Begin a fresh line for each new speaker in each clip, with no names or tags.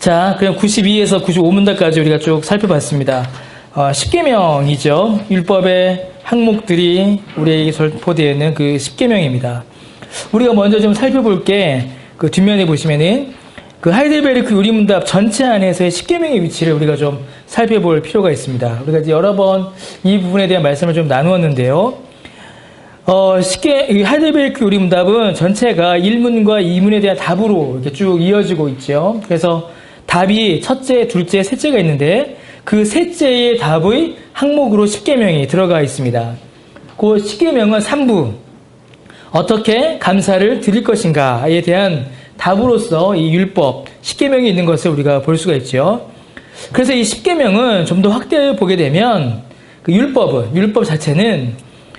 자, 그럼 92에서 95문답까지 우리가 쭉 살펴봤습니다. 10계명이죠. 율법의 항목들이 우리에게 선포되어 있는 그 10계명입니다. 우리가 먼저 좀 살펴볼 게 그 뒷면에 보시면은 그 하이델베르크 요리문답 전체 안에서의 10계명의 위치를 우리가 좀 살펴볼 필요가 있습니다. 우리가 이제 여러 번 이 부분에 대한 말씀을 좀 나누었는데요. 하이델베르크 요리문답은 전체가 1문과 2문에 대한 답으로 이렇게 쭉 이어지고 있죠. 그래서 답이 첫째, 둘째, 셋째가 있는데 그 셋째의 답의 항목으로 10계명이 들어가 있습니다. 그 10계명은 3부, 어떻게 감사를 드릴 것인가에 대한 답으로서 이 율법, 10계명이 있는 것을 우리가 볼 수가 있죠. 그래서 이 10계명은 좀 더 확대해 보게 되면 그 율법 자체는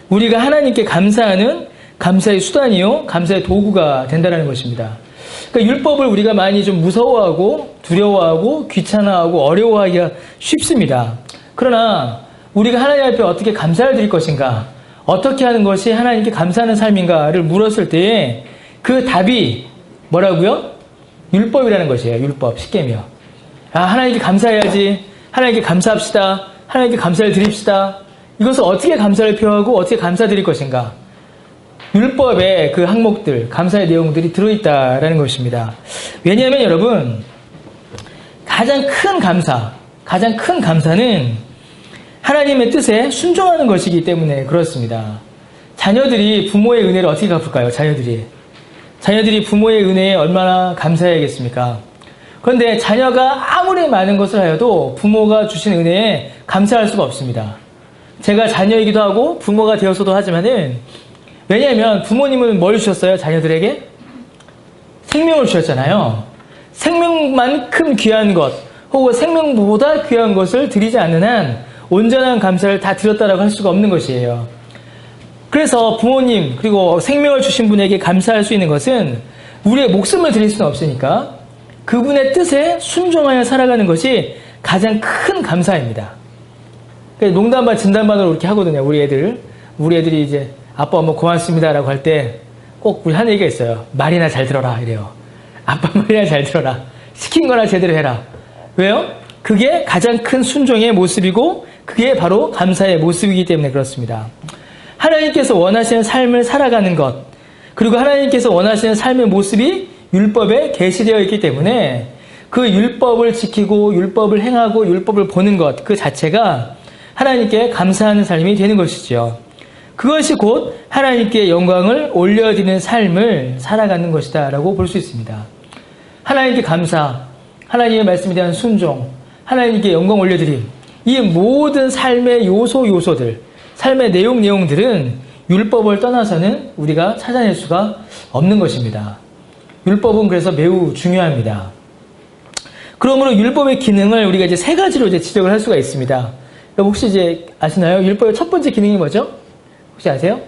우리가 하나님께 감사하는 감사의 수단이요, 감사의 도구가 된다는 것입니다. 그러니까 율법을 우리가 많이 좀 무서워하고 두려워하고 귀찮아하고 어려워하기가 쉽습니다. 그러나 우리가 하나님 앞에 어떻게 감사를 드릴 것인가, 어떻게 하는 것이 하나님께 감사하는 삶인가를 물었을 때에 그 답이 뭐라고요? 율법이라는 것이에요. 율법, 10계명. 하나님께 감사해야지. 하나님께 감사합시다. 하나님께 감사를 드립시다. 이것을 어떻게 감사를 표하고 어떻게 감사드릴 것인가? 율법의 그 항목들, 감사의 내용들이 들어있다라는 것입니다. 왜냐하면 여러분, 가장 큰 감사는 하나님의 뜻에 순종하는 것이기 때문에 그렇습니다. 자녀들이 부모의 은혜를 어떻게 갚을까요? 자녀들이 부모의 은혜에 얼마나 감사해야겠습니까? 그런데 자녀가 아무리 많은 것을 하여도 부모가 주신 은혜에 감사할 수가 없습니다. 제가 자녀이기도 하고 부모가 되어서도 하지만은, 왜냐하면 부모님은 뭘 주셨어요? 자녀들에게? 생명을 주셨잖아요. 생명만큼 귀한 것, 혹은 생명보다 귀한 것을 드리지 않는 한 온전한 감사를 다 드렸다라고 할 수가 없는 것이에요. 그래서 부모님, 그리고 생명을 주신 분에게 감사할 수 있는 것은 우리의 목숨을 드릴 수는 없으니까 그분의 뜻에 순종하여 살아가는 것이 가장 큰 감사입니다. 농담반, 진담반으로 이렇게 하거든요. 우리 애들이 이제 아빠, 엄마 고맙습니다라고 할 때 꼭 우리 하는 얘기가 있어요. 말이나 잘 들어라 이래요. 아빠 말이나 잘 들어라. 시킨 거나 제대로 해라. 왜요? 그게 가장 큰 순종의 모습이고 그게 바로 감사의 모습이기 때문에 그렇습니다. 하나님께서 원하시는 삶을 살아가는 것, 그리고 하나님께서 원하시는 삶의 모습이 율법에 게시되어 있기 때문에 그 율법을 지키고 율법을 행하고 율법을 보는 것 그 자체가 하나님께 감사하는 삶이 되는 것이죠. 그것이 곧 하나님께 영광을 올려드리는 삶을 살아가는 것이다 라고 볼 수 있습니다. 하나님께 감사, 하나님의 말씀에 대한 순종, 하나님께 영광 올려드림, 이 모든 삶의 요소들, 삶의 내용들은 율법을 떠나서는 우리가 찾아낼 수가 없는 것입니다. 율법은 그래서 매우 중요합니다. 그러므로 율법의 기능을 우리가 이제 세 가지로 이제 지적을 할 수가 있습니다. 혹시 이제 아시나요? 율법의 첫 번째 기능이 뭐죠? 혹시 아세요?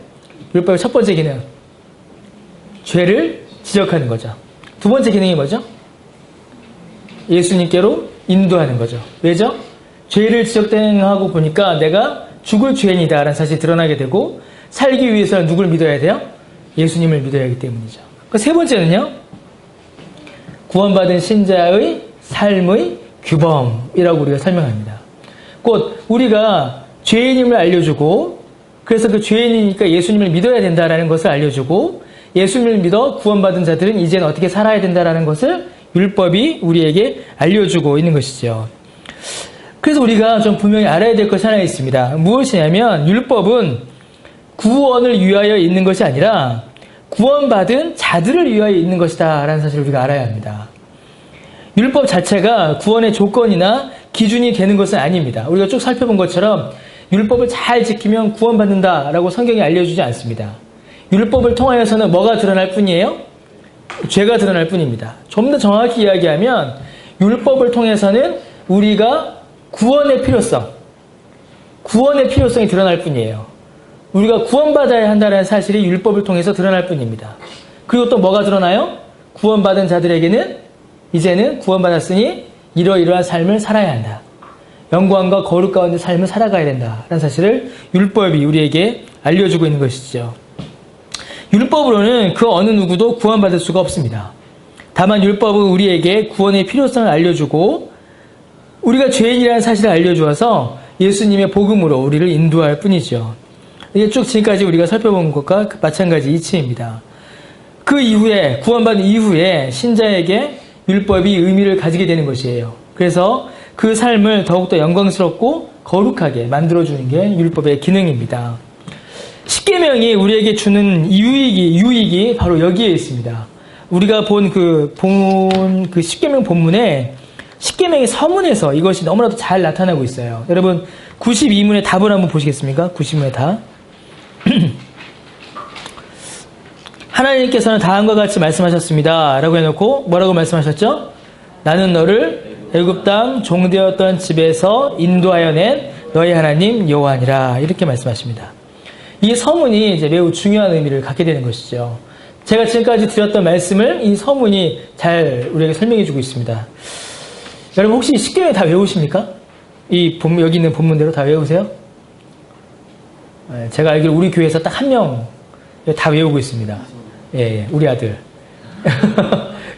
율법의 첫 번째 기능. 죄를 지적하는 거죠. 두 번째 기능이 뭐죠? 예수님께로 인도하는 거죠. 왜죠? 죄를 지적하고 보니까 내가 죽을 죄인이다라는 사실이 드러나게 되고 살기 위해서는 누굴 믿어야 돼요? 예수님을 믿어야 하기 때문이죠. 세 번째는요. 구원받은 신자의 삶의 규범이라고 우리가 설명합니다. 곧 우리가 죄인임을 알려주고 그래서 그 죄인이니까 예수님을 믿어야 된다라는 것을 알려주고 예수님을 믿어 구원받은 자들은 이제는 어떻게 살아야 된다라는 것을 율법이 우리에게 알려주고 있는 것이죠. 그래서 우리가 좀 분명히 알아야 될 것이 하나 있습니다. 무엇이냐면 율법은 구원을 위하여 있는 것이 아니라 구원받은 자들을 위하여 있는 것이다 라는 사실을 우리가 알아야 합니다. 율법 자체가 구원의 조건이나 기준이 되는 것은 아닙니다. 우리가 쭉 살펴본 것처럼 율법을 잘 지키면 구원받는다라고 성경이 알려주지 않습니다. 율법을 통하여서는 뭐가 드러날 뿐이에요? 죄가 드러날 뿐입니다. 좀 더 정확히 이야기하면 율법을 통해서는 우리가 구원의 필요성이 드러날 뿐이에요. 우리가 구원받아야 한다는 사실이 율법을 통해서 드러날 뿐입니다. 그리고 또 뭐가 드러나요? 구원받은 자들에게는 이제는 구원받았으니 이러이러한 삶을 살아야 한다. 영광과 거룩 가운데 삶을 살아가야 된다라는 사실을 율법이 우리에게 알려주고 있는 것이죠. 율법으로는 그 어느 누구도 구원받을 수가 없습니다. 다만 율법은 우리에게 구원의 필요성을 알려주고 우리가 죄인이라는 사실을 알려주어서 예수님의 복음으로 우리를 인도할 뿐이죠. 이게 쭉 지금까지 우리가 살펴본 것과 마찬가지 이치입니다. 그 이후에 구원받은 이후에 신자에게 율법이 의미를 가지게 되는 것이에요. 그래서 그 삶을 더욱더 영광스럽고 거룩하게 만들어주는 게 율법의 기능입니다. 십계명이 우리에게 주는 유익이 바로 여기에 있습니다. 우리가 본 그 십계명 본문에 십계명의 서문에서 이것이 너무나도 잘 나타나고 있어요. 여러분 92문의 답을 한번 보시겠습니까? 90문의 답. 하나님께서는 다음과 같이 말씀하셨습니다. 라고 해놓고 뭐라고 말씀하셨죠? 나는 너를 애굽 땅 종되었던 집에서 인도하여 낸 너희 하나님 여호와니라. 이렇게 말씀하십니다. 이 서문이 이제 매우 중요한 의미를 갖게 되는 것이죠. 제가 지금까지 드렸던 말씀을 이 서문이 잘 우리에게 설명해 주고 있습니다. 여러분 혹시 십계명 다 외우십니까? 여기 있는 본문대로 다 외우세요? 제가 알기로 우리 교회에서 딱 한 명 다 외우고 있습니다. 예, 우리 아들.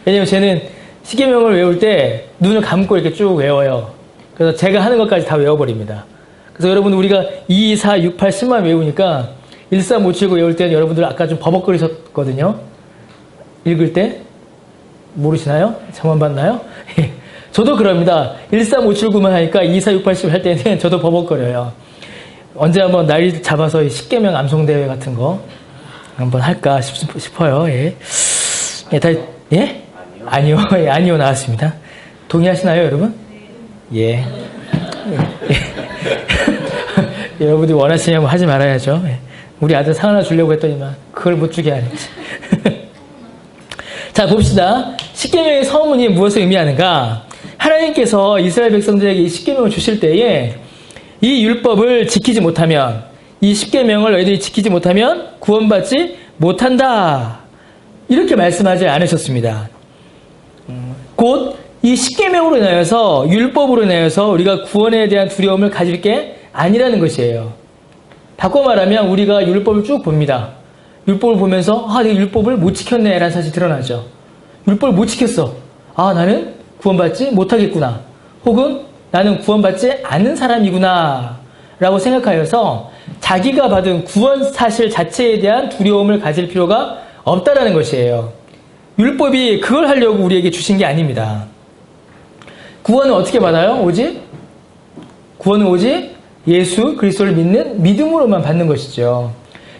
왜냐면 쟤는 십계명을 외울 때 눈을 감고 이렇게 쭉 외워요. 그래서 제가 하는 것까지 다 외워버립니다. 그래서 여러분 우리가 2, 4, 6, 8, 10만 외우니까 1, 3, 5, 7, 9 외울 때는 여러분들 아까 좀 버벅거리셨거든요. 읽을 때 모르시나요? 저만 봤나요? 저도 그럽니다. 1, 3, 5, 7, 9만 하니까 2, 4, 6, 8, 10 할 때는 저도 버벅거려요. 언제 한번 날 잡아서 이 십계명 암송대회 같은 거 한번 할까 싶어요. 예. 예, 예? 아니요. 예, 아니요 나왔습니다. 동의하시나요, 여러분? 예. 여러분들이 원하시냐면 하지 말아야죠. 예. 우리 아들 상 하나 주려고 했더니만 그걸 못 주게 하는지. 자, 봅시다. 십계명의 서문이 무엇을 의미하는가? 하나님께서 이스라엘 백성들에게 이 십계명을 주실 때에 이 율법을 지키지 못하면, 이 십계명을 너희들이 지키지 못하면 구원받지 못한다. 이렇게 말씀하지 않으셨습니다. 곧 이 십계명으로 인하여서, 율법으로 인하여서 우리가 구원에 대한 두려움을 가질 게 아니라는 것이에요. 바꿔 말하면 우리가 율법을 쭉 봅니다. 율법을 보면서 내가 율법을 못 지켰네 라는 사실이 드러나죠. 율법을 못 지켰어. 나는 구원받지 못하겠구나. 혹은 나는 구원받지 않는 사람이구나 라고 생각하여서 자기가 받은 구원 사실 자체에 대한 두려움을 가질 필요가 없다라는 것이에요. 율법이 그걸 하려고 우리에게 주신 게 아닙니다. 구원은 어떻게 받아요? 구원은 오직 예수 그리스도를 믿는 믿음으로만 받는 것이죠.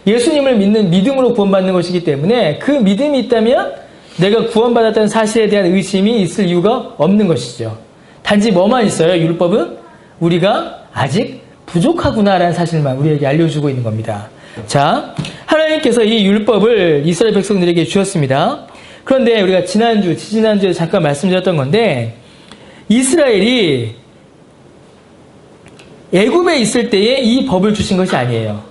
예수님을 믿는 믿음으로 구원받는 것이기 때문에 그 믿음이 있다면 내가 구원받았다는 사실에 대한 의심이 있을 이유가 없는 것이죠. 단지 뭐만 있어요? 율법은 우리가 아직 부족하구나라는 사실만 우리에게 알려주고 있는 겁니다. 자, 하나님께서 이 율법을 이스라엘 백성들에게 주셨습니다. 그런데 우리가 지난주에 잠깐 말씀드렸던 건데 이스라엘이 애굽에 있을 때에 이 법을 주신 것이 아니에요.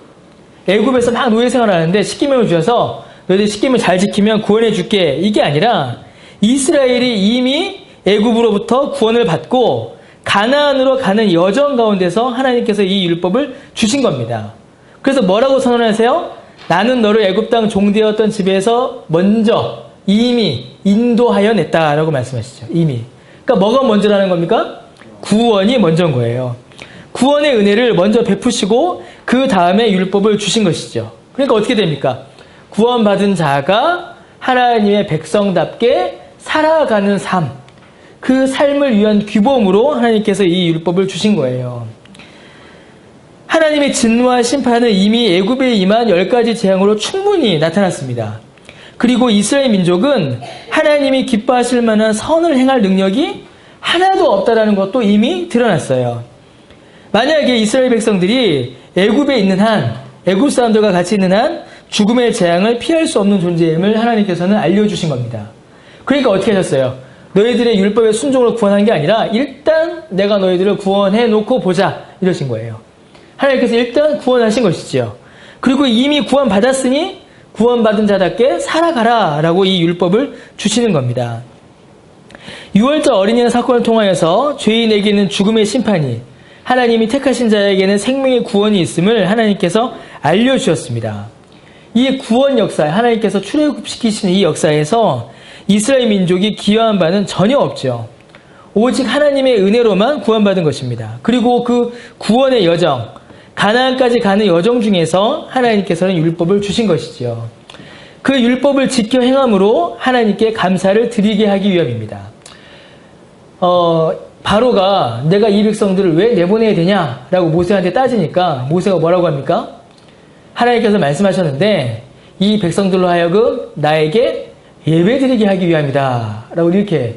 애굽에서 막 노예 생활하는데 십계명을 주셔서 너희들 십계명 잘 지키면 구원해 줄게. 이게 아니라 이스라엘이 이미 애굽으로부터 구원을 받고 가나안으로 가는 여정 가운데서 하나님께서 이 율법을 주신 겁니다. 그래서 뭐라고 선언하세요? 나는 너를 애굽 땅 종되었던 집에서 먼저 이미 인도하여 냈다라고 말씀하시죠. 이미. 그러니까 뭐가 먼저라는 겁니까? 구원이 먼저인 거예요. 구원의 은혜를 먼저 베푸시고 그 다음에 율법을 주신 것이죠. 그러니까 어떻게 됩니까? 구원받은 자가 하나님의 백성답게 살아가는 삶, 그 삶을 위한 규범으로 하나님께서 이 율법을 주신 거예요. 하나님의 진노와 심판은 이미 애굽에 임한 10가지 재앙으로 충분히 나타났습니다. 그리고 이스라엘 민족은 하나님이 기뻐하실 만한 선을 행할 능력이 하나도 없다라는 것도 이미 드러났어요. 만약에 이스라엘 백성들이 애굽에 있는 한, 애굽 사람들과 같이 있는 한 죽음의 재앙을 피할 수 없는 존재임을 하나님께서는 알려주신 겁니다. 그러니까 어떻게 하셨어요? 너희들의 율법의 순종으로 구원한 게 아니라 일단 내가 너희들을 구원해 놓고 보자 이러신 거예요. 하나님께서 일단 구원하신 것이죠. 그리고 이미 구원받았으니 구원받은 자답게 살아가라 라고 이 율법을 주시는 겁니다. 6월절 어린이날 사건을 통하여서 죄인에게는 죽음의 심판이, 하나님이 택하신 자에게는 생명의 구원이 있음을 하나님께서 알려주셨습니다. 이 구원 역사, 하나님께서 출애굽시키시는 이 역사에서 이스라엘 민족이 기여한 바는 전혀 없죠. 오직 하나님의 은혜로만 구원받은 것입니다. 그리고 그 구원의 여정, 가나안까지 가는 여정 중에서 하나님께서는 율법을 주신 것이지요. 그 율법을 지켜 행함으로 하나님께 감사를 드리게 하기 위함입니다. 바로가 내가 이 백성들을 왜 내보내야 되냐라고 모세한테 따지니까 모세가 뭐라고 합니까? 하나님께서 말씀하셨는데 이 백성들로 하여금 나에게 예배드리게 하기 위함이다 라고 이렇게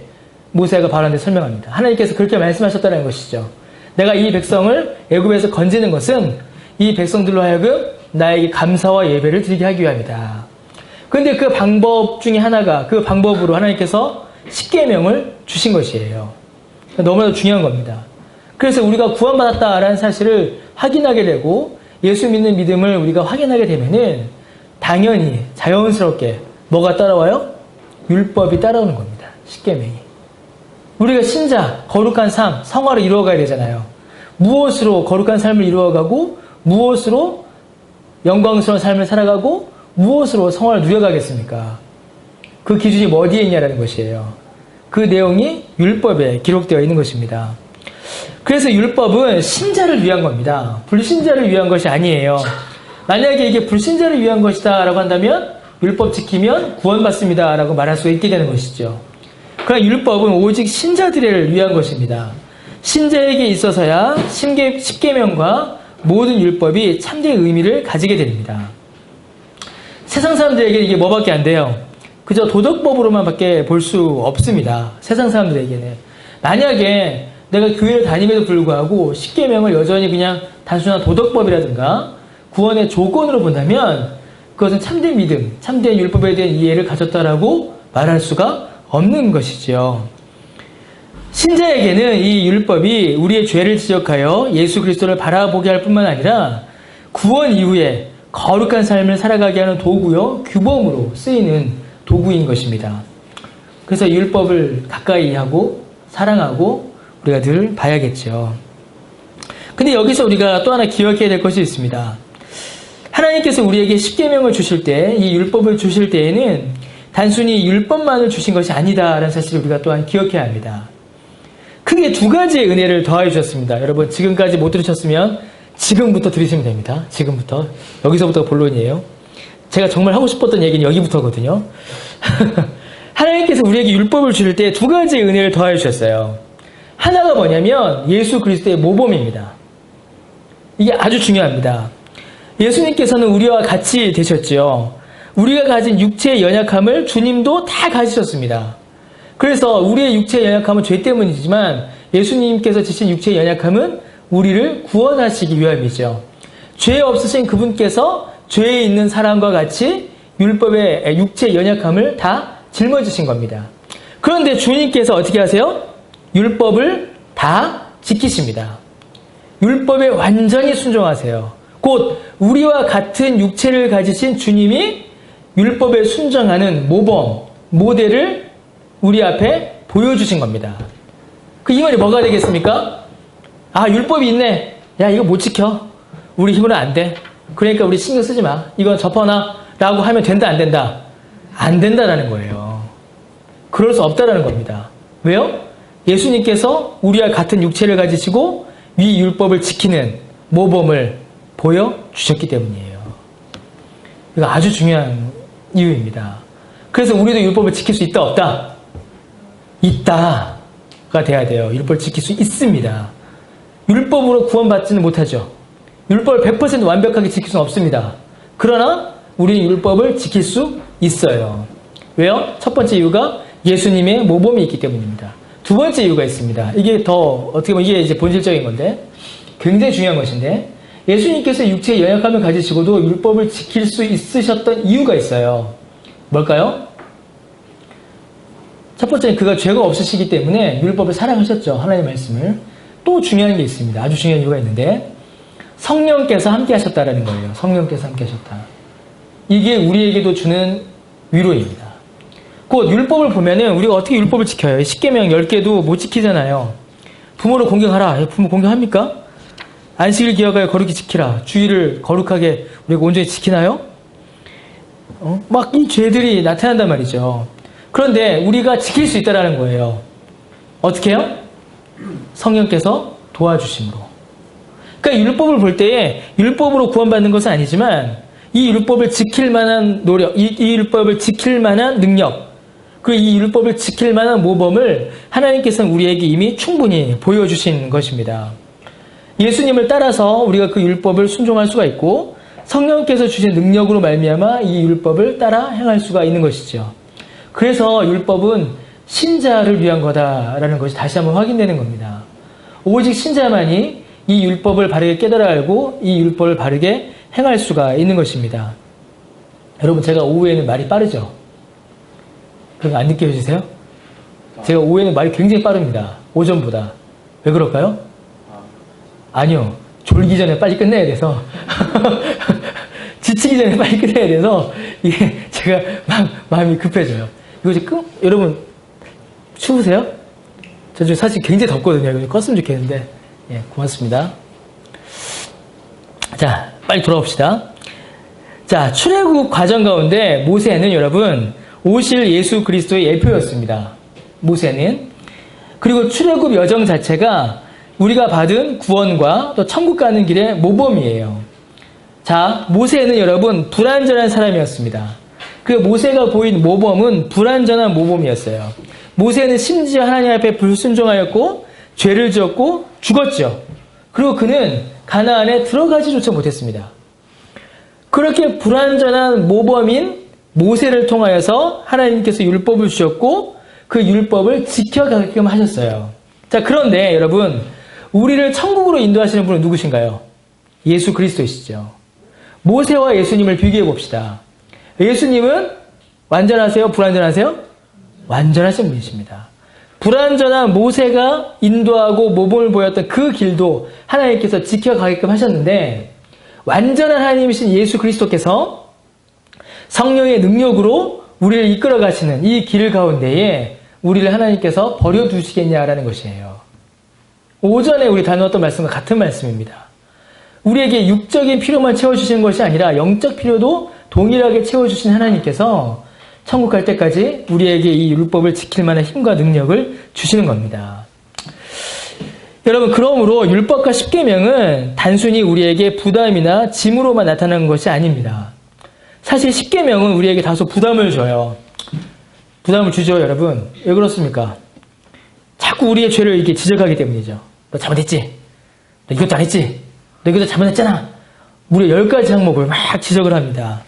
모세가 바로한테 설명합니다. 하나님께서 그렇게 말씀하셨다는 것이죠. 내가 이 백성을 애굽에서 건지는 것은 이 백성들로 하여금 나에게 감사와 예배를 드리게 하기 위함이다. 그런데 그 방법 중에 하나가 그 방법으로 하나님께서 십계명을 주신 것이에요. 너무나도 중요한 겁니다. 그래서 우리가 구원받았다라는 사실을 확인하게 되고 예수 믿는 믿음을 우리가 확인하게 되면은 당연히 자연스럽게 뭐가 따라와요? 율법이 따라오는 겁니다. 십계명이. 우리가 신자, 거룩한 삶, 성화를 이루어가야 되잖아요. 무엇으로 거룩한 삶을 이루어가고 무엇으로 영광스러운 삶을 살아가고 무엇으로 성화를 누려가겠습니까? 그 기준이 뭐 어디에 있냐라는 것이에요. 그 내용이 율법에 기록되어 있는 것입니다. 그래서 율법은 신자를 위한 겁니다. 불신자를 위한 것이 아니에요. 만약에 이게 불신자를 위한 것이다 라고 한다면 율법 지키면 구원받습니다 라고 말할 수 있게 되는 것이죠. 그러나 율법은 오직 신자들을 위한 것입니다. 신자에게 있어서야 십계명과 모든 율법이 참된 의미를 가지게 됩니다. 세상 사람들에게 이게 뭐밖에 안 돼요? 그저 도덕법으로만 밖에 볼 수 없습니다. 세상 사람들에게는. 만약에 내가 교회를 다님에도 불구하고 십계명을 여전히 그냥 단순한 도덕법이라든가 구원의 조건으로 본다면 그것은 참된 믿음, 참된 율법에 대한 이해를 가졌다라고 말할 수가 없는 것이죠. 신자에게는 이 율법이 우리의 죄를 지적하여 예수 그리스도를 바라보게 할 뿐만 아니라 구원 이후에 거룩한 삶을 살아가게 하는 도구요, 규범으로 쓰이는 도구인 것입니다. 그래서 율법을 가까이 하고 사랑하고 우리가 늘 봐야겠죠. 근데 여기서 우리가 또 하나 기억해야 될 것이 있습니다. 하나님께서 우리에게 십계명을 주실 때, 이 율법을 주실 때에는 단순히 율법만을 주신 것이 아니다라는 사실을 우리가 또한 기억해야 합니다. 크게 두 가지의 은혜를 더하여 주셨습니다. 여러분 지금까지 못 들으셨으면 지금부터 들으시면 됩니다. 지금부터. 여기서부터가 본론이에요. 제가 정말 하고 싶었던 얘기는 여기부터거든요. 하나님께서 우리에게 율법을 주실 때 두 가지의 은혜를 더하여 주셨어요. 하나가 뭐냐면 예수 그리스도의 모범입니다. 이게 아주 중요합니다. 예수님께서는 우리와 같이 되셨죠. 우리가 가진 육체의 연약함을 주님도 다 가지셨습니다. 그래서 우리의 육체의 연약함은 죄 때문이지만 예수님께서 지신 육체의 연약함은 우리를 구원하시기 위함이죠. 죄 없으신 그분께서 죄에 있는 사람과 같이 율법의 육체의 연약함을 다 짊어지신 겁니다. 그런데 주님께서 어떻게 하세요? 율법을 다 지키십니다. 율법에 완전히 순종하세요. 곧 우리와 같은 육체를 가지신 주님이 율법에 순종하는 모범, 모델을 우리 앞에 보여주신 겁니다. 그 이 말이 뭐가 되겠습니까? 아, 율법이 있네. 야, 이거 못 지켜. 우리 힘으로는 안 돼. 그러니까 우리 신경 쓰지 마. 이건 접어놔. 라고 하면 된다, 안 된다? 안 된다라는 거예요. 그럴 수 없다라는 겁니다. 왜요? 예수님께서 우리와 같은 육체를 가지시고 위 율법을 지키는 모범을 보여주셨기 때문이에요. 이거 아주 중요한 이유입니다. 그래서 우리도 율법을 지킬 수 있다, 없다? 있다가 돼야 돼요. 율법을 지킬 수 있습니다. 율법으로 구원받지는 못하죠. 율법을 100% 완벽하게 지킬 수는 없습니다. 그러나 우리는 율법을 지킬 수 있어요. 왜요? 첫 번째 이유가 예수님의 모범이 있기 때문입니다. 두 번째 이유가 있습니다. 이게 더 어떻게 보면 이게 이제 본질적인 건데 굉장히 중요한 것인데 예수님께서 육체의 연약함을 가지시고도 율법을 지킬 수 있으셨던 이유가 있어요. 뭘까요? 첫 번째는 그가 죄가 없으시기 때문에 율법을 사랑하셨죠. 하나님의 말씀을. 또 중요한 게 있습니다. 아주 중요한 이유가 있는데 성령께서 함께 하셨다라는 거예요. 성령께서 함께 하셨다. 이게 우리에게도 주는 위로입니다. 곧 율법을 보면은 우리가 어떻게 율법을 지켜요? 십계명 10개도 못 지키잖아요. 부모를 공경하라. 부모 공경합니까? 안식일 기억하여 거룩히 지키라. 주일을 거룩하게 우리가 온전히 지키나요? 막 이 죄들이 나타난단 말이죠. 그런데 우리가 지킬 수 있다라는 거예요. 어떻게 해요? 성령께서 도와주심으로. 그러니까 율법을 볼 때에 율법으로 구원받는 것은 아니지만 이 율법을 지킬 만한 노력, 이 율법을 지킬 만한 능력, 그리고 이 율법을 지킬 만한 모범을 하나님께서는 우리에게 이미 충분히 보여주신 것입니다. 예수님을 따라서 우리가 그 율법을 순종할 수가 있고 성령께서 주신 능력으로 말미암아 이 율법을 따라 행할 수가 있는 것이죠. 그래서 율법은 신자를 위한 거다라는 것이 다시 한번 확인되는 겁니다. 오직 신자만이 이 율법을 바르게 깨달아 알고 이 율법을 바르게 행할 수가 있는 것입니다. 여러분, 제가 오후에는 말이 빠르죠? 그거 안 느껴지세요? 제가 오후에는 말이 굉장히 빠릅니다. 오전보다. 왜 그럴까요? 아니요. 졸기 전에 빨리 끝내야 돼서 지치기 전에 빨리 끝내야 돼서 이게 제가 막 마음이 급해져요. 이거 이제 여러분 추우세요? 저 지금 사실 굉장히 덥거든요. 이거 껐으면 좋겠는데. 예, 고맙습니다. 자, 빨리 돌아봅시다. 자, 출애굽 과정 가운데 모세는 여러분 오실 예수 그리스도의 예표였습니다. 모세는. 그리고 출애굽 여정 자체가 우리가 받은 구원과 또 천국 가는 길의 모범이에요. 자, 모세는 여러분 불완전한 사람이었습니다. 그 모세가 보인 모범은 불완전한 모범이었어요. 모세는 심지어 하나님 앞에 불순종하였고 죄를 지었고 죽었죠. 그리고 그는 가나안에 들어가지조차 못했습니다. 그렇게 불완전한 모범인 모세를 통하여서 하나님께서 율법을 주셨고 그 율법을 지켜가게끔 하셨어요. 자, 그런데 여러분 우리를 천국으로 인도하시는 분은 누구신가요? 예수 그리스도이시죠. 모세와 예수님을 비교해 봅시다. 예수님은 완전하세요? 불완전하세요? 완전하신 분이십니다. 불완전한 모세가 인도하고 모범을 보였던 그 길도 하나님께서 지켜가게끔 하셨는데 완전한 하나님이신 예수 그리스도께서 성령의 능력으로 우리를 이끌어 가시는 이 길 가운데에 우리를 하나님께서 버려두시겠냐라는 것이에요. 오전에 우리 다루었던 말씀과 같은 말씀입니다. 우리에게 육적인 필요만 채워주시는 것이 아니라 영적 필요도 동일하게 채워주신 하나님께서 천국 갈 때까지 우리에게 이 율법을 지킬 만한 힘과 능력을 주시는 겁니다. 여러분, 그러므로 율법과 십계명은 단순히 우리에게 부담이나 짐으로만 나타나는 것이 아닙니다. 사실 십계명은 우리에게 다소 부담을 줘요. 부담을 주죠, 여러분. 왜 그렇습니까? 자꾸 우리의 죄를 이렇게 지적하기 때문이죠. 너 잘못했지? 너 이것도 안 했지? 너 이것도 잘못했잖아? 무려 10가지 항목을 막 지적을 합니다.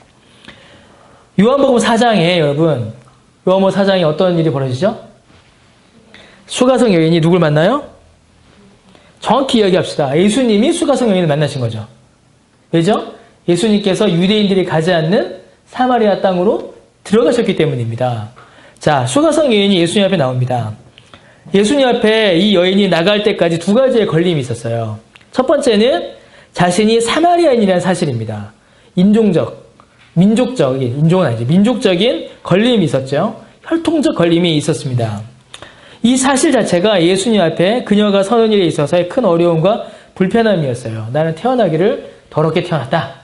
요한복음 4장에 여러분, 요한복음 4장에 어떤 일이 벌어지죠? 수가성 여인이 누굴 만나요? 정확히 이야기합시다. 예수님이 수가성 여인을 만나신 거죠. 왜죠? 예수님께서 유대인들이 가지 않는 사마리아 땅으로 들어가셨기 때문입니다. 자, 수가성 여인이 예수님 앞에 나옵니다. 예수님 앞에 이 여인이 나갈 때까지 두 가지의 걸림이 있었어요. 첫 번째는 자신이 사마리아인이라는 사실입니다. 민족적인 걸림이 있었죠. 혈통적 걸림이 있었습니다. 이 사실 자체가 예수님 앞에 그녀가 서는 일에 있어서의 큰 어려움과 불편함이었어요. 나는 태어나기를 더럽게 태어났다.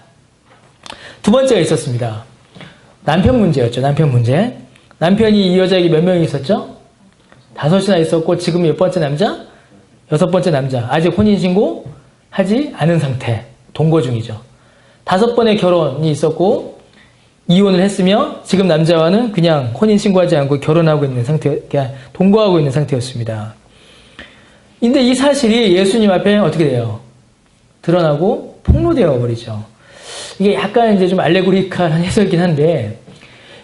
두 번째가 있었습니다. 남편 문제였죠. 남편 문제. 남편이 이 여자에게 몇 명이 있었죠? 5이나 있었고 지금 몇 번째 남자? 6번째 남자. 아직 혼인신고 하지 않은 상태. 동거 중이죠. 5번의 결혼이 있었고 이혼을 했으며 지금 남자와는 그냥 혼인신고하지 않고 결혼하고 있는 상태, 그냥 동거하고 있는 상태였습니다. 근데 이 사실이 예수님 앞에 어떻게 돼요? 드러나고 폭로되어 버리죠. 이게 약간 이제 좀 알레고리컬한 해석이긴 한데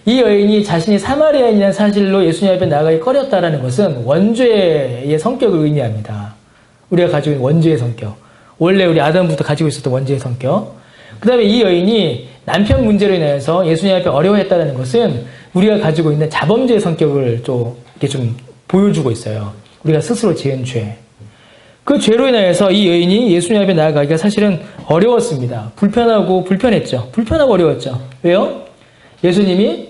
이 여인이 자신이 사마리아인이라는 사실로 예수님 앞에 나가기 꺼렸다라는 것은 원죄의 성격을 의미합니다. 우리가 가지고 있는 원죄의 성격. 원래 우리 아담부터 가지고 있었던 원죄의 성격. 그 다음에 이 여인이 남편 문제로 인해서 예수님 앞에 어려워했다는 것은 우리가 가지고 있는 자범죄의 성격을 또 이렇게 좀 보여주고 있어요. 우리가 스스로 지은 죄. 그 죄로 인해서 이 여인이 예수님 앞에 나아가기가 사실은 어려웠습니다. 불편했죠. 불편하고 어려웠죠. 왜요? 예수님이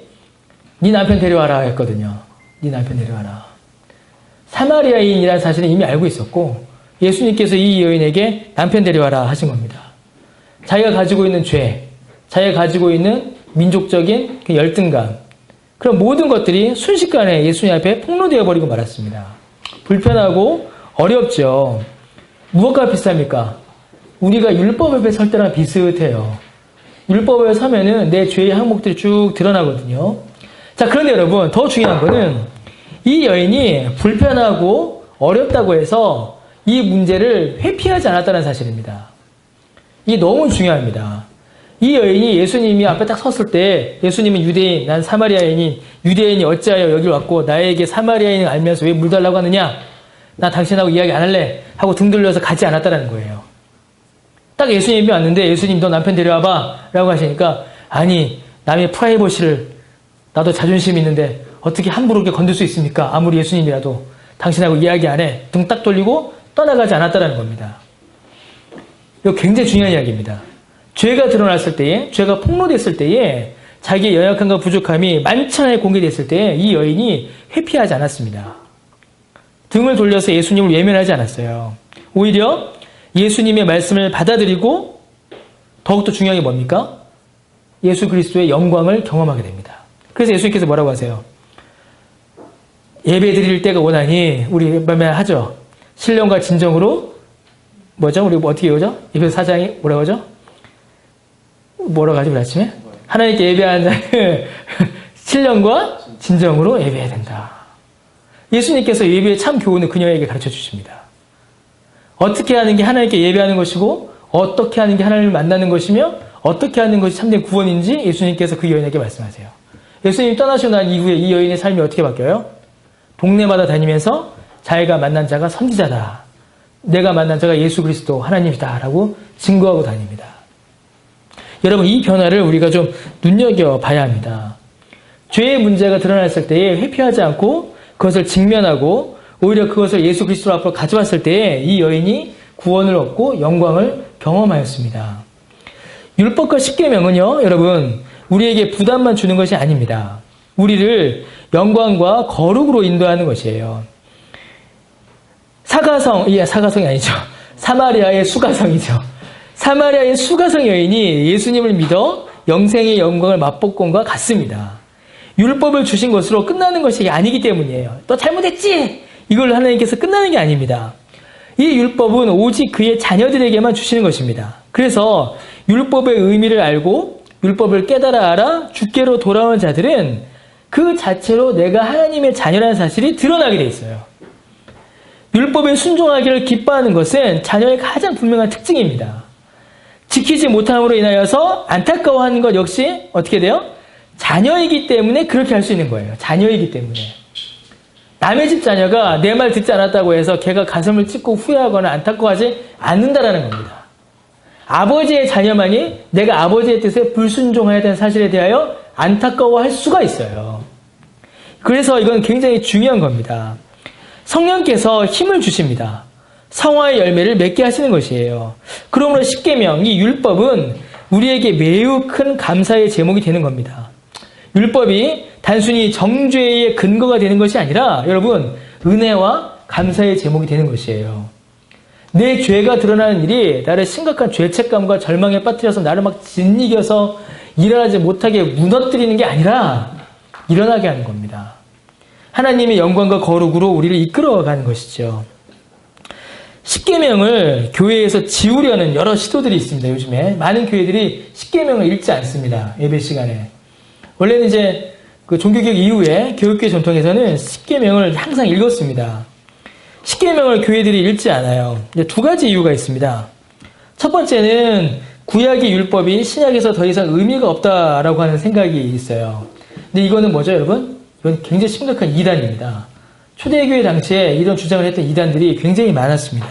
네 남편 데려와라 했거든요. 네 남편 데려와라. 사마리아인이라는 사실은 이미 알고 있었고 예수님께서 이 여인에게 남편 데려와라 하신 겁니다. 자기가 가지고 있는 죄, 자기가 가지고 있는 민족적인 그 열등감, 그럼 모든 것들이 순식간에 예수님 앞에 폭로되어 버리고 말았습니다. 불편하고 어렵죠. 무엇과 비슷합니까? 우리가 율법 앞에 설 때랑 비슷해요. 율법 앞에 서면은 내 죄의 항목들이 쭉 드러나거든요. 자, 그런데 여러분, 더 중요한 거는 이 여인이 불편하고 어렵다고 해서 이 문제를 회피하지 않았다는 사실입니다. 이게 너무 중요합니다. 이 여인이 예수님이 앞에 딱 섰을 때 예수님은 유대인, 난 사마리아인인, 유대인이 어찌하여 여기 왔고 나에게 사마리아인을 알면서 왜 물 달라고 하느냐? 나 당신하고 이야기 안 할래 하고 등 돌려서 가지 않았다는 거예요. 딱 예수님이 왔는데 예수님 너 남편 데려와봐 라고 하시니까 아니 남의 프라이버시를 나도 자존심이 있는데 어떻게 함부로 이렇게 건들 수 있습니까? 아무리 예수님이라도 당신하고 이야기 안 해. 등 딱 돌리고 떠나가지 않았다는 겁니다. 이거 굉장히 중요한 이야기입니다. 죄가 드러났을 때에, 죄가 폭로됐을 때에 자기의 연약함과 부족함이 만천하에 공개됐을 때에 이 여인이 회피하지 않았습니다. 등을 돌려서 예수님을 외면하지 않았어요. 오히려 예수님의 말씀을 받아들이고 더욱더 중요한 게 뭡니까? 예수 그리스도의 영광을 경험하게 됩니다. 그래서 예수님께서 뭐라고 하세요? 예배 드릴 때가 오나니 우리 하죠. 신령과 진정으로 뭐죠? 우리 어떻게 외우죠? 에베소 4장이 뭐라고 하죠? 뭐라고 하죠? 우리 아침에? 하나님께 예배하는 자는 신령과 진정으로 예배해야 된다. 예수님께서 예배의 참 교훈을 그녀에게 가르쳐 주십니다. 어떻게 하는 게 하나님께 예배하는 것이고 어떻게 하는 게 하나님을 만나는 것이며 어떻게 하는 것이 참된 구원인지 예수님께서 그 여인에게 말씀하세요. 예수님이 떠나시고 난 이후에 이 여인의 삶이 어떻게 바뀌어요? 동네마다 다니면서 자기가 만난 자가 선지자다. 내가 만난 자가 예수 그리스도 하나님이다 라고 증거하고 다닙니다. 여러분 이 변화를 우리가 좀 눈여겨봐야 합니다. 죄의 문제가 드러났을 때에 회피하지 않고 그것을 직면하고 오히려 그것을 예수 그리스도 앞으로 가져왔을 때에 이 여인이 구원을 얻고 영광을 경험하였습니다. 율법과 십계명은요, 여러분 우리에게 부담만 주는 것이 아닙니다. 우리를 영광과 거룩으로 인도하는 것이에요. 사가성이 아니죠. 사마리아의 수가성이죠. 사마리아의 수가성 여인이 예수님을 믿어 영생의 영광을 맛볼 것과 같습니다. 율법을 주신 것으로 끝나는 것이 아니기 때문이에요. 너 잘못했지? 이걸로 하나님께서 끝나는 게 아닙니다. 이 율법은 오직 그의 자녀들에게만 주시는 것입니다. 그래서 율법의 의미를 알고 율법을 깨달아 알아 주께로 돌아온 자들은 그 자체로 내가 하나님의 자녀라는 사실이 드러나게 돼 있어요. 율법에 순종하기를 기뻐하는 것은 자녀의 가장 분명한 특징입니다. 지키지 못함으로 인하여서 안타까워하는 것 역시 어떻게 돼요? 자녀이기 때문에 그렇게 할 수 있는 거예요. 자녀이기 때문에. 남의 집 자녀가 내 말 듣지 않았다고 해서 걔가 가슴을 찢고 후회하거나 안타까워하지 않는다라는 겁니다. 아버지의 자녀만이 내가 아버지의 뜻에 불순종해야 되는 사실에 대하여 안타까워할 수가 있어요. 그래서 이건 굉장히 중요한 겁니다. 성령께서 힘을 주십니다. 성화의 열매를 맺게 하시는 것이에요. 그러므로 십계명, 이 율법은 우리에게 매우 큰 감사의 제목이 되는 겁니다. 율법이 단순히 정죄의 근거가 되는 것이 아니라 여러분 은혜와 감사의 제목이 되는 것이에요. 내 죄가 드러나는 일이 나를 심각한 죄책감과 절망에 빠뜨려서 나를 막 짓이겨서 일어나지 못하게 무너뜨리는 게 아니라 일어나게 하는 겁니다. 하나님의 영광과 거룩으로 우리를 이끌어가는 것이죠. 십계명을 교회에서 지우려는 여러 시도들이 있습니다. 요즘에 많은 교회들이 십계명을 읽지 않습니다. 예배 시간에. 원래는 이제 그 종교개혁 이후에 교육계 전통에서는 십계명을 항상 읽었습니다. 십계명을 교회들이 읽지 않아요. 두 가지 이유가 있습니다. 첫 번째는 구약의 율법이 신약에서 더 이상 의미가 없다라고 하는 생각이 있어요. 근데 이거는 뭐죠, 여러분? 이건 굉장히 심각한 이단입니다. 초대교회 당시에 이런 주장을 했던 이단들이 굉장히 많았습니다.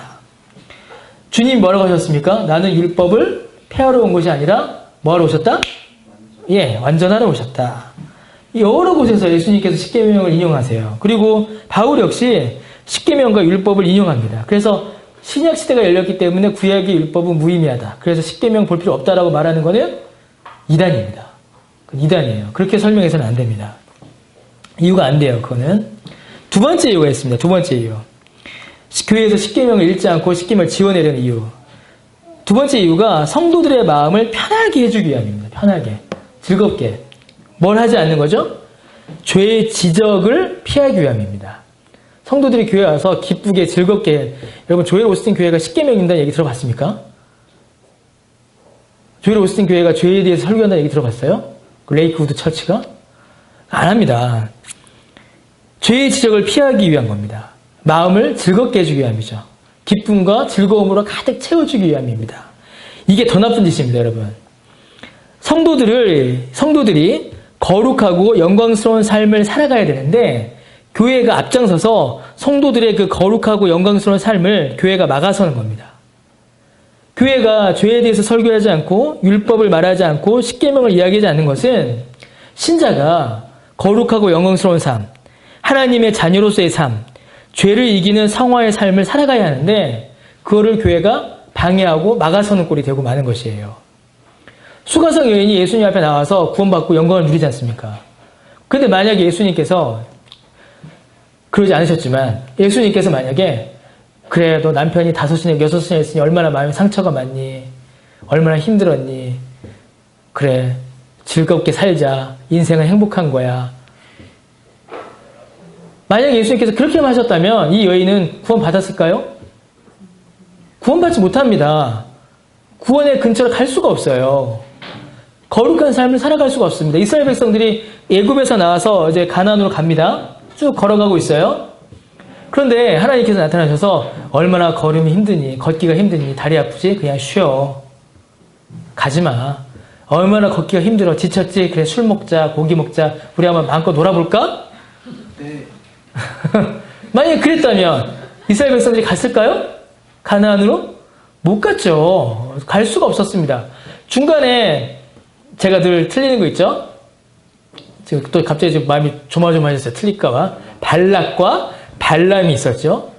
주님이 뭐라고 하셨습니까? 나는 율법을 폐하러 온 것이 아니라 뭐하러 오셨다? 예, 완전하러 오셨다. 여러 곳에서 예수님께서 십계명을 인용하세요. 그리고 바울 역시 십계명과 율법을 인용합니다. 그래서 신약 시대가 열렸기 때문에 구약의 율법은 무의미하다. 그래서 십계명 볼 필요 없다라고 말하는 것은 이단입니다. 이단이에요. 그렇게 설명해서는 안 됩니다. 이유가 안 돼요. 그거는. 두 번째 이유가 있습니다. 두 번째 이유. 교회에서 십계명을 읽지 않고 십계명을 지워내려는 이유. 두 번째 이유가 성도들의 마음을 편하게 해주기 위함입니다. 편하게. 즐겁게. 뭘 하지 않는 거죠? 죄의 지적을 피하기 위함입니다. 성도들이 교회 와서 기쁘게 즐겁게, 여러분 조엘 오스틴 교회가 10계명인다는 얘기 들어봤습니까? 조엘 오스틴 교회가 죄에 대해서 설교한다는 얘기 들어봤어요? 그 레이크우드 처치가? 안 합니다. 죄의 지적을 피하기 위한 겁니다. 마음을 즐겁게 해주기 위함이죠. 기쁨과 즐거움으로 가득 채워주기 위함입니다. 이게 더 나쁜 짓입니다, 여러분. 성도들이 거룩하고 영광스러운 삶을 살아가야 되는데 교회가 앞장서서 성도들의 그 거룩하고 영광스러운 삶을 교회가 막아서는 겁니다. 교회가 죄에 대해서 설교하지 않고 율법을 말하지 않고 십계명을 이야기하지 않는 것은 신자가 거룩하고 영광스러운 삶, 하나님의 자녀로서의 삶, 죄를 이기는 성화의 삶을 살아가야 하는데 그거를 교회가 방해하고 막아서는 꼴이 되고 마는 것이에요. 수가성 여인이 예수님 앞에 나와서 구원받고 영광을 누리지 않습니까? 근데 만약에 예수님께서 그러지 않으셨지만 예수님께서 만약에 그래 너 남편이 5이나 6이나 있으니 얼마나 마음에 상처가 많니? 얼마나 힘들었니? 그래 즐겁게 살자. 인생은 행복한 거야. 만약에 예수님께서 그렇게만 하셨다면 이 여인은 구원받았을까요? 구원받지 못합니다. 구원의 근처로 갈 수가 없어요. 거룩한 삶을 살아갈 수가 없습니다. 이스라엘 백성들이 애굽에서 나와서 이제 가나안으로 갑니다. 쭉 걸어가고 있어요. 그런데 하나님께서 나타나셔서 얼마나 걸음이 힘드니, 걷기가 힘드니, 다리 아프지? 그냥 쉬어. 가지마. 얼마나 걷기가 힘들어. 지쳤지? 그래 술 먹자, 고기 먹자. 우리 한번 마음껏 놀아볼까? 네. 만약에 그랬다면 이스라엘 백성들이 갔을까요? 가나안으로? 못 갔죠. 갈 수가 없었습니다. 중간에 제가 늘 틀리는 거 있죠? 지금 또 갑자기 지금 마음이 조마조마해졌어요. 틀릴까봐. 발락과 발람이 있었죠.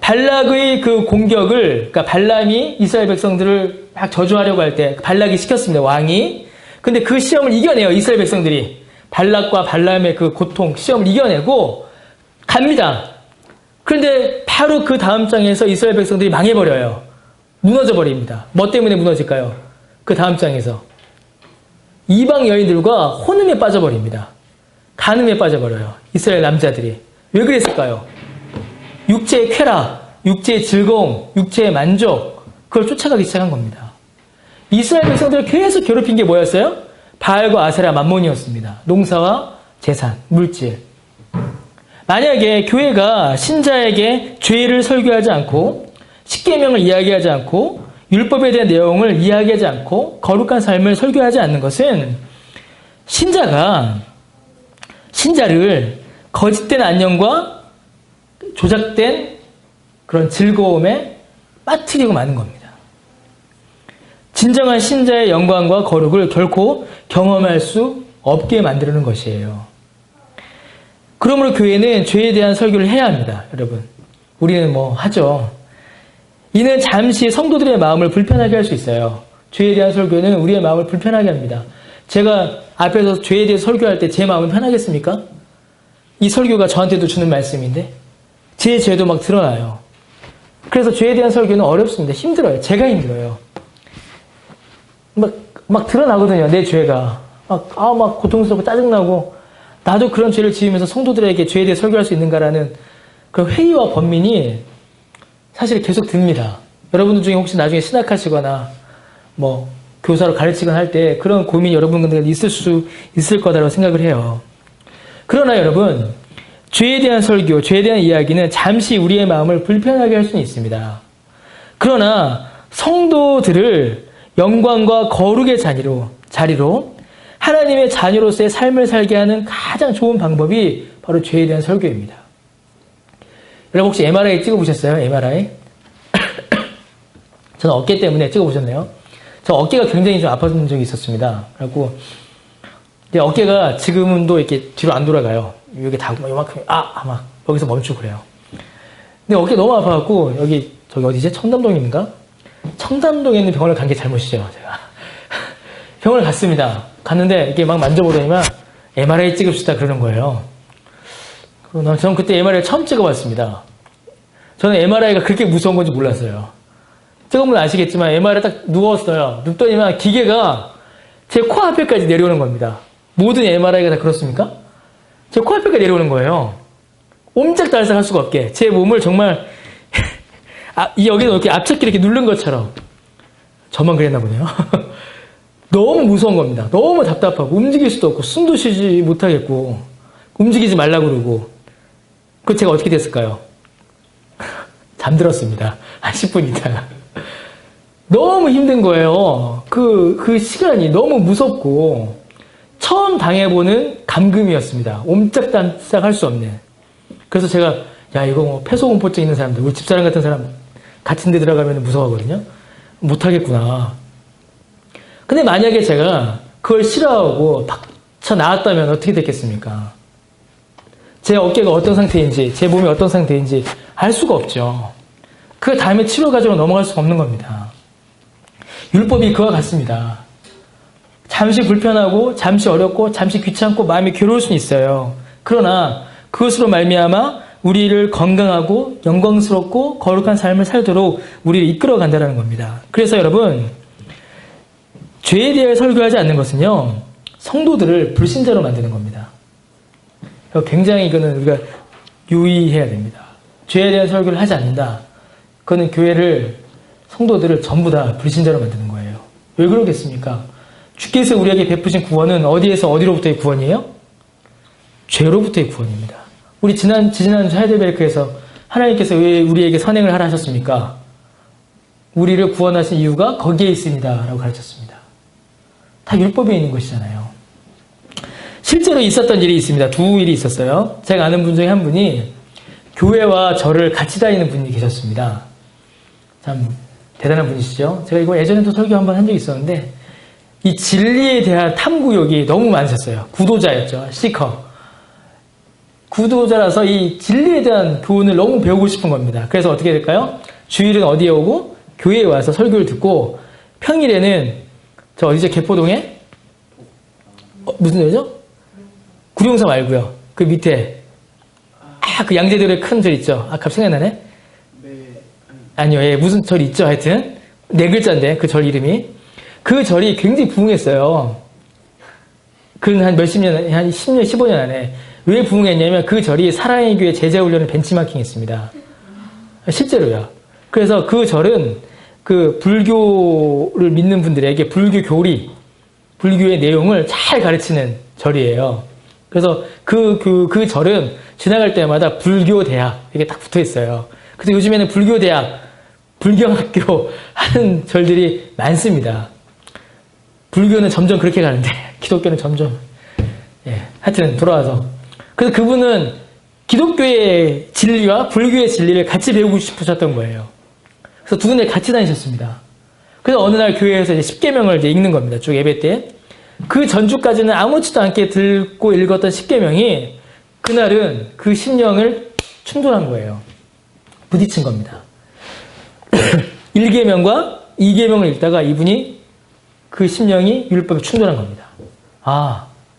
발락의 그 공격을, 그러니까 발람이 이스라엘 백성들을 막 저주하려고 할 때 발락이 시켰습니다. 왕이. 근데 그 시험을 이겨내요. 이스라엘 백성들이. 발락과 발람의 그 고통, 시험을 이겨내고 갑니다. 그런데 바로 그 다음 장에서 이스라엘 백성들이 망해버려요. 무너져 버립니다. 뭐 때문에 무너질까요? 그 다음 장에서. 이방 여인들과 혼음에 빠져버립니다. 간음에 빠져버려요. 이스라엘 남자들이. 왜 그랬을까요? 육체의 쾌락, 육체의 즐거움, 육체의 만족, 그걸 쫓아가기 시작한 겁니다. 이스라엘 백성들을 계속 괴롭힌 게 뭐였어요? 바알과 아세라 만몬이었습니다. 농사와 재산, 물질. 만약에 교회가 신자에게 죄를 설교하지 않고 십계명을 이야기하지 않고 율법에 대한 내용을 이야기하지 않고 거룩한 삶을 설교하지 않는 것은 신자를 거짓된 안녕과 조작된 그런 즐거움에 빠뜨리고 마는 겁니다. 진정한 신자의 영광과 거룩을 결코 경험할 수 없게 만드는 것이에요. 그러므로 교회는 죄에 대한 설교를 해야 합니다. 여러분, 우리는 뭐 하죠. 이는 잠시 성도들의 마음을 불편하게 할 수 있어요. 죄에 대한 설교는 우리의 마음을 불편하게 합니다. 제가 앞에서 죄에 대해서 설교할 때 제 마음은 편하겠습니까? 이 설교가 저한테도 주는 말씀인데 제 죄도 막 드러나요. 그래서 죄에 대한 설교는 어렵습니다. 힘들어요. 제가 힘들어요. 막 드러나거든요. 내 죄가. 막 고통스럽고 짜증나고 나도 그런 죄를 지으면서 성도들에게 죄에 대해 설교할 수 있는가라는 그 회의와 번민이 사실 계속 듭니다. 여러분들 중에 혹시 나중에 신학하시거나 뭐 교사로 가르치거나 할 때 그런 고민이 여러분들에게 있을 수 있을 거다라고 생각을 해요. 그러나 여러분, 죄에 대한 설교, 죄에 대한 이야기는 잠시 우리의 마음을 불편하게 할 수는 있습니다. 그러나 성도들을 영광과 거룩의 자리로 하나님의 자녀로서의 삶을 살게 하는 가장 좋은 방법이 바로 죄에 대한 설교입니다. 여러분 혹시 MRI 찍어보셨어요? MRI? 저는 어깨 때문에 찍어보셨네요. 저 어깨가 굉장히 좀 아팠던 적이 있었습니다. 그래갖고 이제 어깨가 지금도 이렇게 뒤로 안 돌아가요. 여기 다 요만큼 막 여기서 멈추고 그래요. 근데 어깨 너무 아파갖고 저기 어디지? 청담동인가? 청담동에 있는 병원을 간 게 잘못이죠. 제가 병원을 갔습니다. 갔는데 이렇게 막 만져보더니만 MRI 찍읍시다 그러는 거예요. 저는 그때 MRI를 처음 찍어봤습니다. 저는 MRI가 그렇게 무서운 건지 몰랐어요. 찍어보면 아시겠지만 MRI 딱 누웠어요. 눕더니만 기계가 제 코앞에까지 내려오는 겁니다. 모든 MRI가 다 그렇습니까? 제 코앞에가 내려오는 거예요. 옴짝달싹 할 수가 없게. 제 몸을 정말, 여기서 이렇게 앞잡기 이렇게 누른 것처럼. 저만 그랬나 보네요. 너무 무서운 겁니다. 너무 답답하고, 움직일 수도 없고, 숨도 쉬지 못하겠고, 움직이지 말라고 그러고. 그 제가 어떻게 됐을까요? 잠들었습니다. 한 10분 있다가. 너무 힘든 거예요. 그 시간이 너무 무섭고, 처음 당해보는 감금이었습니다. 옴짝달싹 할 수 없는. 그래서 제가, 야, 이거 뭐 폐소공포증 있는 사람들, 우리 집사람 같은 사람 같은 데 들어가면 무서워하거든요. 못하겠구나. 근데 만약에 제가 그걸 싫어하고 박쳐 나왔다면 어떻게 됐겠습니까? 제 어깨가 어떤 상태인지, 제 몸이 어떤 상태인지 알 수가 없죠. 그 다음에 치료 과정으로 넘어갈 수가 없는 겁니다. 율법이 그와 같습니다. 잠시 불편하고, 잠시 어렵고, 잠시 귀찮고, 마음이 괴로울 수는 있어요. 그러나 그것으로 말미암아 우리를 건강하고 영광스럽고 거룩한 삶을 살도록 우리를 이끌어 간다는 겁니다. 그래서 여러분, 죄에 대해 설교하지 않는 것은요, 성도들을 불신자로 만드는 겁니다. 굉장히 이거는 우리가 유의해야 됩니다. 죄에 대한 설교를 하지 않는다. 그거는 교회를, 성도들을 전부 다 불신자로 만드는 거예요. 왜 그러겠습니까? 주께서 우리에게 베푸신 구원은 어디에서 어디로부터의 구원이에요? 죄로부터의 구원입니다. 우리 지난주 하이델베르크에서 하나님께서 왜 우리에게 선행을 하라 하셨습니까? 우리를 구원하신 이유가 거기에 있습니다. 라고 가르쳤습니다. 다 율법에 있는 것이잖아요. 실제로 있었던 일이 있습니다. 두 일이 있었어요. 제가 아는 분 중에 한 분이 교회와 절을 같이 다니는 분이 계셨습니다. 참 대단한 분이시죠. 제가 이거 예전에도 설교 한번 한 적이 있었는데 이 진리에 대한 탐구욕이 너무 많으셨어요. 구도자였죠. 시커. 구도자라서 이 진리에 대한 교훈을 너무 배우고 싶은 겁니다. 그래서 어떻게 될까요? 주일은 어디에 오고 교회에 와서 설교를 듣고 평일에는 저 어디죠? 개포동에? 무슨 데죠? 구룡사 말고요. 그 밑에 그 양재들의 큰 절 있죠? 갑자기 생각나네? 아니요. 예, 무슨 절 있죠? 하여튼 네 글자인데 그 절 이름이. 그 절이 굉장히 부흥했어요. 근 한 몇십 년, 한 10년, 15년 안에. 왜 부흥했냐면 그 절이 사랑의 교회 제자훈련을 벤치마킹 했습니다. 실제로요. 그래서 그 절은 그 불교를 믿는 분들에게 불교 교리, 불교의 내용을 잘 가르치는 절이에요. 그래서 그 절은 지나갈 때마다 불교대학 이게 딱 붙어 있어요. 그래서 요즘에는 불교대학, 불경학교 하는 절들이 많습니다. 불교는 점점 그렇게 가는데 기독교는 점점 하여튼 돌아와서 그래서 그분은 기독교의 진리와 불교의 진리를 같이 배우고 싶으셨던 거예요. 그래서 두 군데 같이 다니셨습니다. 그래서 어느 날 교회에서 이제 십계명을 이제 읽는 겁니다. 쭉 예배 때. 그 전주까지는 아무렇지도 않게 들고 읽었던 십계명이 그날은 그 심령을 충돌한 거예요. 부딪힌 겁니다. 1계명과 2계명을 읽다가 이분이 그 심령이 율법에 충돌한 겁니다.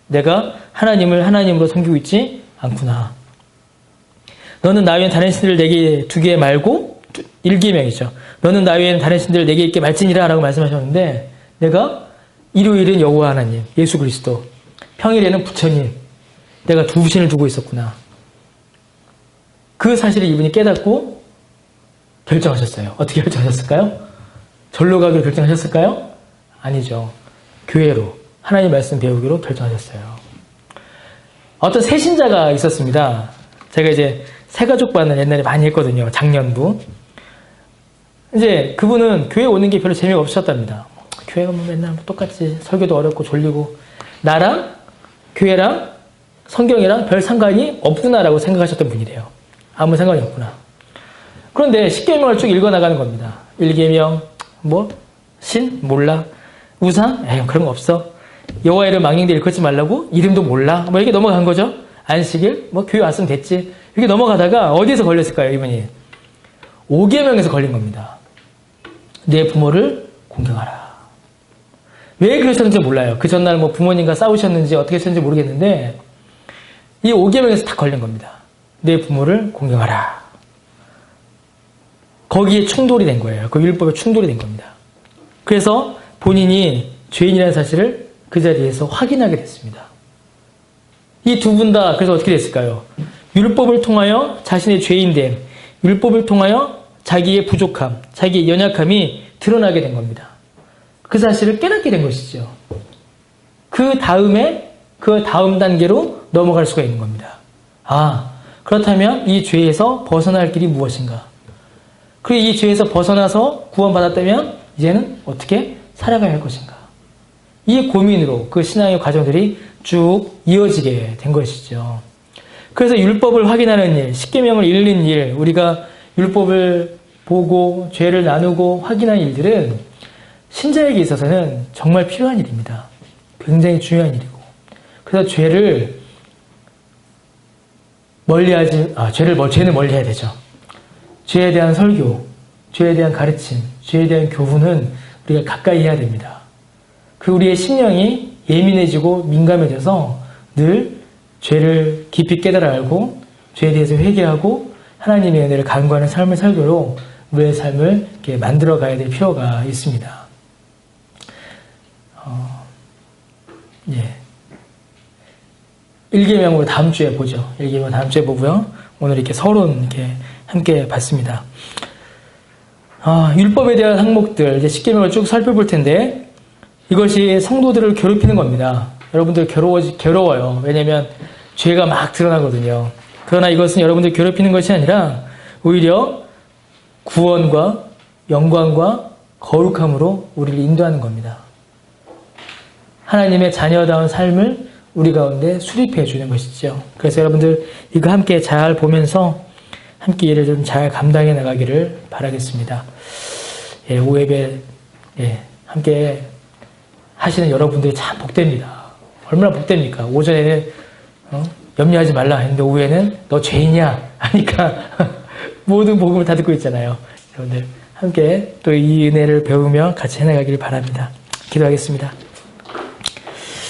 내가 하나님을 하나님으로 섬기고 있지 않구나. 너는 나 외엔 다른 신들을 내게 두게 말고 1계명이죠. 너는 나 외엔 다른 신들을 내게 있게 말지니라 라고 말씀하셨는데 내가 일요일은 여호와 하나님, 예수 그리스도, 평일에는 부처님, 내가 두 신을 두고 있었구나. 그 사실을 이분이 깨닫고 결정하셨어요. 어떻게 결정하셨을까요? 절로 가기로 결정하셨을까요? 아니죠. 교회로 하나님 말씀 배우기로 결정하셨어요. 어떤 새신자가 있었습니다. 제가 이제 새가족반을 옛날에 많이 했거든요. 작년부. 이제 그분은 교회 오는 게 별로 재미가 없으셨답니다. 교회가 뭐 맨날 똑같이 설교도 어렵고 졸리고 나랑 교회랑 성경이랑 별 상관이 없구나라고 생각하셨던 분이래요. 아무 상관이 없구나. 그런데 십계명을 쭉 읽어나가는 겁니다. 1계명 신? 몰라. 우상? 그런 거 없어. 여호와 이름 망령되 일컫지 말라고? 이름도 몰라. 이렇게 넘어간 거죠. 안식일? 교회 왔으면 됐지. 이렇게 넘어가다가 어디에서 걸렸을까요, 이분이? 5계명에서 걸린 겁니다. 내 부모를 공경하라. 왜 그러셨는지 몰라요. 그 전날 부모님과 싸우셨는지 어떻게 하셨는지 모르겠는데 이 5계명에서 다 걸린 겁니다. 내 부모를 공경하라. 거기에 충돌이 된 거예요. 그 율법에 충돌이 된 겁니다. 그래서 본인이 죄인이라는 사실을 그 자리에서 확인하게 됐습니다. 이 두 분 다 그래서 어떻게 됐을까요? 율법을 통하여 자신의 죄인됨, 율법을 통하여 자기의 부족함, 자기의 연약함이 드러나게 된 겁니다. 그 사실을 깨닫게 된 것이죠. 그 다음 단계로 넘어갈 수가 있는 겁니다. 아, 그렇다면 이 죄에서 벗어날 길이 무엇인가? 그리고 이 죄에서 벗어나서 구원받았다면 이제는 어떻게 살아가야 할 것인가? 이 고민으로 그 신앙의 과정들이 쭉 이어지게 된 것이죠. 그래서 율법을 확인하는 일, 십계명을 읽는 일, 우리가 율법을 보고 죄를 나누고 확인하는 일들은 신자에게 있어서는 정말 필요한 일입니다. 굉장히 중요한 일이고. 그래서 죄는 멀리해야 되죠. 죄에 대한 설교, 죄에 대한 가르침, 죄에 대한 교훈은 우리가 가까이 해야 됩니다. 그 우리의 심령이 예민해지고 민감해져서 늘 죄를 깊이 깨달아 알고 죄에 대해서 회개하고 하나님의 은혜를 간구하는 삶을 살도록 우리의 삶을 이렇게 만들어 가야 될 필요가 있습니다. 예. 1계명으로 다음 주에 보죠. 1계명 다음 주에 보고요. 오늘 이렇게 서론 이렇게 함께 봤습니다. 율법에 대한 항목들, 이제 10계명을 쭉 살펴볼 텐데, 이것이 성도들을 괴롭히는 겁니다. 여러분들 괴로워요. 왜냐면 죄가 막 드러나거든요. 그러나 이것은 여러분들 괴롭히는 것이 아니라 오히려 구원과 영광과 거룩함으로 우리를 인도하는 겁니다. 하나님의 자녀다운 삶을 우리 가운데 수립해 주는 것이죠. 그래서 여러분들 이거 함께 잘 보면서 함께 이를 좀 잘 감당해 나가기를 바라겠습니다. 예, 오예배 함께 하시는 여러분들이 참 복됩니다. 얼마나 복됩니까? 오전에는 염려하지 말라 했는데 오후에는 너 죄인이야 하니까 모든 복음을 다 듣고 있잖아요. 여러분들 함께 또 이 은혜를 배우며 같이 해나가기를 바랍니다. 기도하겠습니다.